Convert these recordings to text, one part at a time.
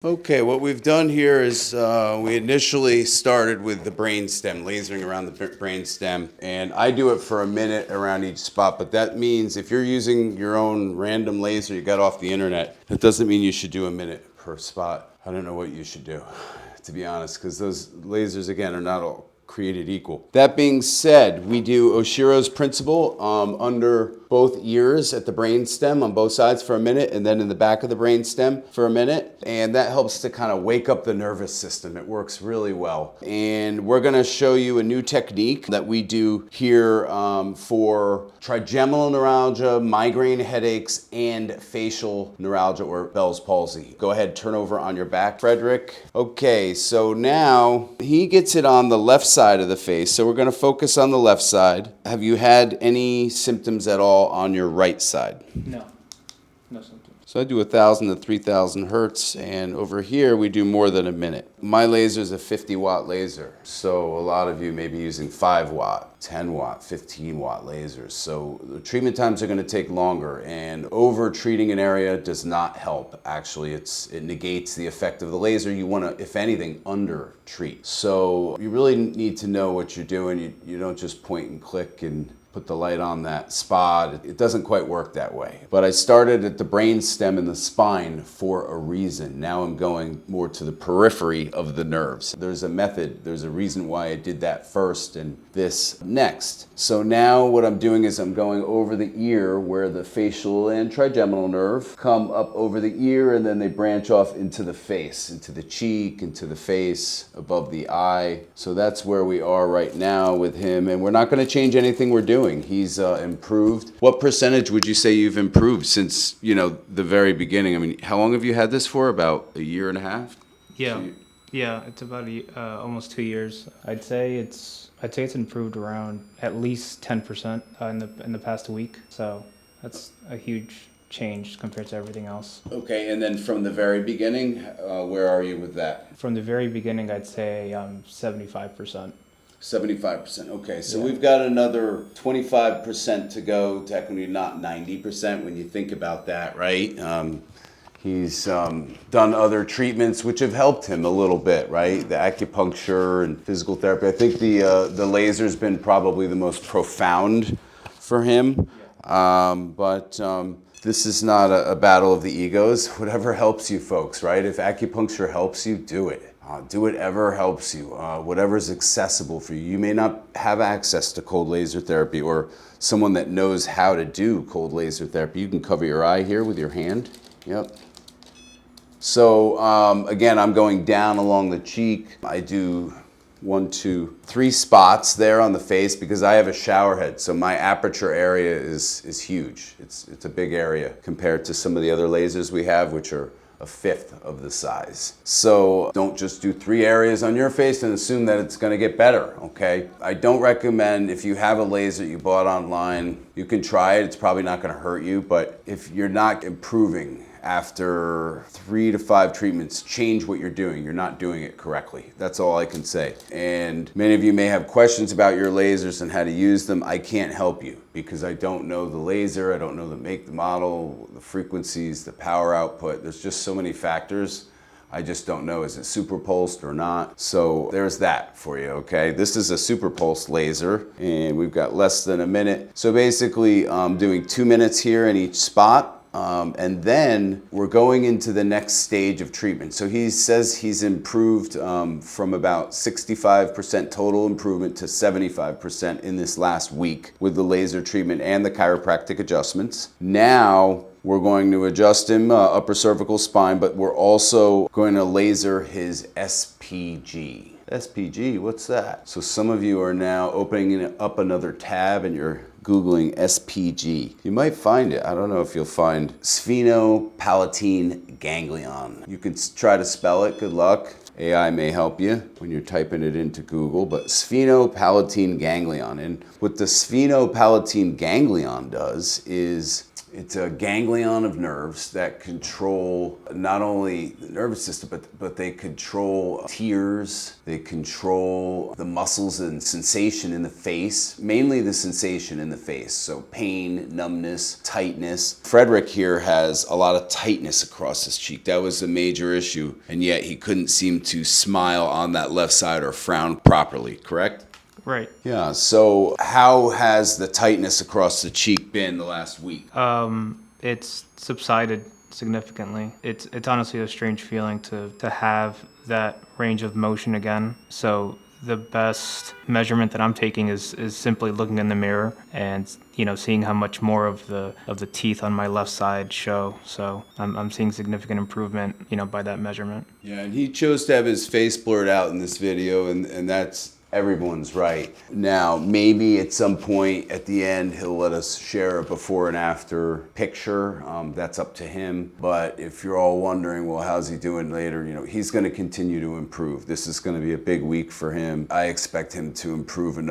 Okay, what we've done here is we initially started with the brain stem, lasering around the brain stem, and I do it for a minute around each spot, but that means if you're using your own random laser you got off the internet, that doesn't mean you should do a minute per spot. I don't know what you should do, to be honest, because those lasers, again, are not all created equal. That being said, we do Oshiro's principle under both ears at the brain stem on both sides for a minute, and then in the back of the brain stem for a minute, and that helps to kind of wake up the nervous system. It works really well. And we're going to show you a new technique that we do here for trigeminal neuralgia, migraine headaches, and facial neuralgia or Bell's palsy. Go ahead, turn over on your back, Frederick. Okay, so now he gets it on the left side of the face, so we're going to focus on the left side. Have you had any symptoms at all on your right side? No symptoms. So I do 1,000 to 3,000 hertz, and over here we do more than a minute. My laser is a 50-watt laser, so a lot of you may be using 5-watt, 10-watt, 15-watt lasers. So the treatment times are going to take longer, and over-treating an area does not help. Actually, it negates the effect of the laser. You want to, if anything, under-treat. So you really need to know what you're doing. You don't just point and click and put the light on that spot. It doesn't quite work that way. But I started at the brain stem and the spine for a reason. Now I'm going more to the periphery of the nerves. There's a method, there's a reason why I did that first and this next. So now what I'm doing is I'm going over the ear where the facial and trigeminal nerve come up over the ear, and then they branch off into the face, into the cheek, into the face, above the eye. So that's where we are right now with him, and we're not going to change anything we're doing. He's improved. What percentage would you say you've improved since, the very beginning? I mean, how long have you had this for? About a year and a half? Yeah, it's about almost 2 years. I'd say it's improved around at least 10% in the past week. So that's a huge change compared to everything else. Okay, and then from the very beginning, where are you with that? From the very beginning, I'd say 75%. 75%. Okay, so we've got another 25% to go, technically not 90% when you think about that, right? He's done other treatments which have helped him a little bit, right? The acupuncture and physical therapy. I think the laser's been probably the most profound for him. But this is not a battle of the egos. Whatever helps you folks, right? If acupuncture helps you, do it. Do whatever helps you, whatever's accessible for you. You may not have access to cold laser therapy or someone that knows how to do cold laser therapy. You can cover your eye here with your hand. Yep. So again, I'm going down along the cheek. I do 1, 2, 3 spots there on the face because I have a shower head. So my aperture area is huge. It's a big area compared to some of the other lasers we have, which are a fifth of the size. So don't just do 3 areas on your face and assume that it's going to get better, okay? I don't recommend, if you have a laser you bought online, you can try it. It's probably not going to hurt you, but if you're not improving after 3 to 5 treatments, change what you're doing. You're not doing it correctly. That's all I can say. And many of you may have questions about your lasers and how to use them. I can't help you because I don't know the laser, I don't know the make, the model, the frequencies, the power output. There's just so many factors. I just don't know, is it super pulsed or not? So there's that for you, okay? This is a super pulse laser and we've got less than a minute. So basically I'm doing 2 minutes here in each spot. And then we're going into the next stage of treatment. So he says he's improved from about 65% total improvement to 75% in this last week with the laser treatment and the chiropractic adjustments. Now we're going to adjust him upper cervical spine, but we're also going to laser his SPG. SPG, what's that? So some of you are now opening up another tab and you're Googling SPG. You might find it. I don't know if you'll find sphenopalatine ganglion. You can try to spell it. Good luck. AI may help you when you're typing it into Google, but sphenopalatine ganglion. And what the sphenopalatine ganglion does is It's a ganglion of nerves that control not only the nervous system, but they control tears, they control the muscles and sensation in the face, mainly the sensation in the face. So pain, numbness, tightness. Frederick here has a lot of tightness across his cheek. That was a major issue, and yet he couldn't seem to smile on that left side or frown properly, correct? Right. Yeah, so how has the tightness across the cheek been the last week? It's subsided significantly. It's honestly a strange feeling to have that range of motion again. So the best measurement that I'm taking is simply looking in the mirror and seeing how much more of the teeth on my left side show. So I'm seeing significant improvement by that measurement. Yeah, and he chose to have his face blurred out in this video, and that's everyone's right. Now, maybe at some point at the end, he'll let us share a before and after picture. That's up to him. But if you're all wondering, well, how's he doing later? He's going to continue to improve. This is going to be a big week for him. I expect him to improve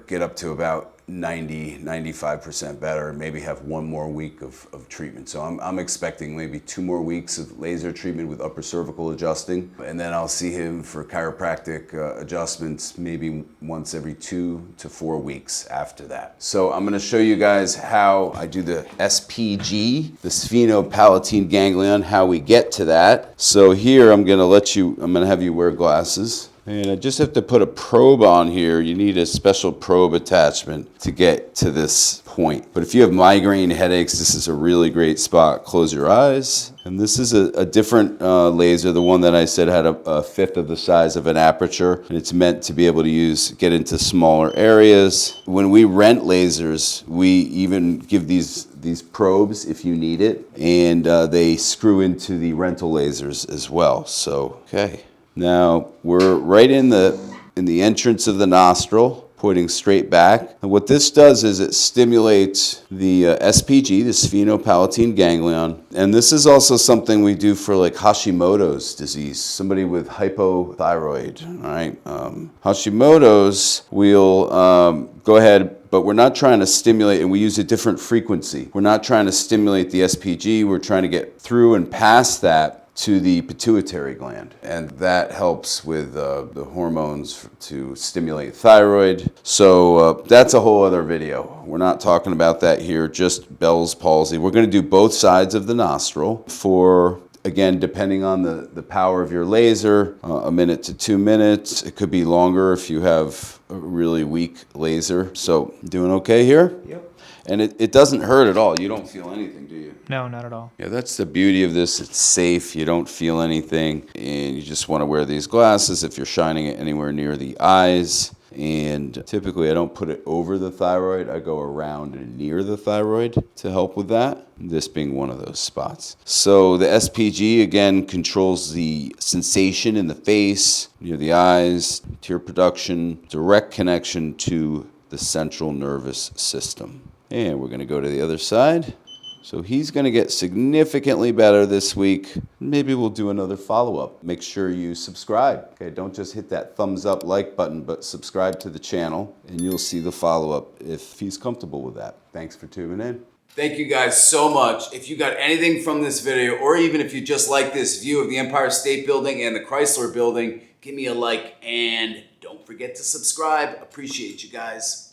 get up to about 95% better, maybe have one more week of treatment. So I'm expecting maybe 2 more weeks of laser treatment with upper cervical adjusting, and then I'll see him for chiropractic adjustments maybe once every 2 to 4 weeks after that. So I'm going to show you guys how I do the SPG, the sphenopalatine ganglion, how we get to that. So here I'm going to have you wear glasses. And I just have to put a probe on here. You need a special probe attachment to get to this point. But if you have migraine headaches, this is a really great spot. Close your eyes. And this is a different laser. The one that I said had a fifth of the size of an aperture. And it's meant to be able to get into smaller areas. When we rent lasers, we even give these probes if you need it. And they screw into the rental lasers as well. So, okay. Now we're right in the entrance of the nostril, pointing straight back. And what this does is it stimulates the SPG, the sphenopalatine ganglion. And this is also something we do for like Hashimoto's disease, somebody with hypothyroid. All right, Hashimoto's, we'll go ahead. But we're not trying to stimulate, and we use a different frequency. We're not trying to stimulate the SPG. We're trying to get through and past that to the pituitary gland, and that helps with the hormones to stimulate thyroid. So that's a whole other video. We're not talking about that here, just Bell's palsy. We're going to do both sides of the nostril for, again, depending on the power of your laser, 1 minute to 2 minutes. It could be longer if you have a really weak laser. So doing okay here? Yep. And it doesn't hurt at all. You don't feel anything, do you? No, not at all. Yeah, that's the beauty of this. It's safe. You don't feel anything. And you just want to wear these glasses if you're shining it anywhere near the eyes. And typically I don't put it over the thyroid. I go around and near the thyroid to help with that, this being one of those spots. So the SPG, again, controls the sensation in the face, near the eyes, tear production, direct connection to the central nervous system. And we're going to go to the other side. So he's going to get significantly better this week. Maybe we'll do another follow-up. Make sure you subscribe. Okay, don't just hit that thumbs up like button, but subscribe to the channel and you'll see the follow-up if he's comfortable with that. Thanks for tuning in. Thank you guys so much. If you got anything from this video, or even if you just like this view of the Empire State Building and the Chrysler Building, give me a like and don't forget to subscribe. Appreciate you guys.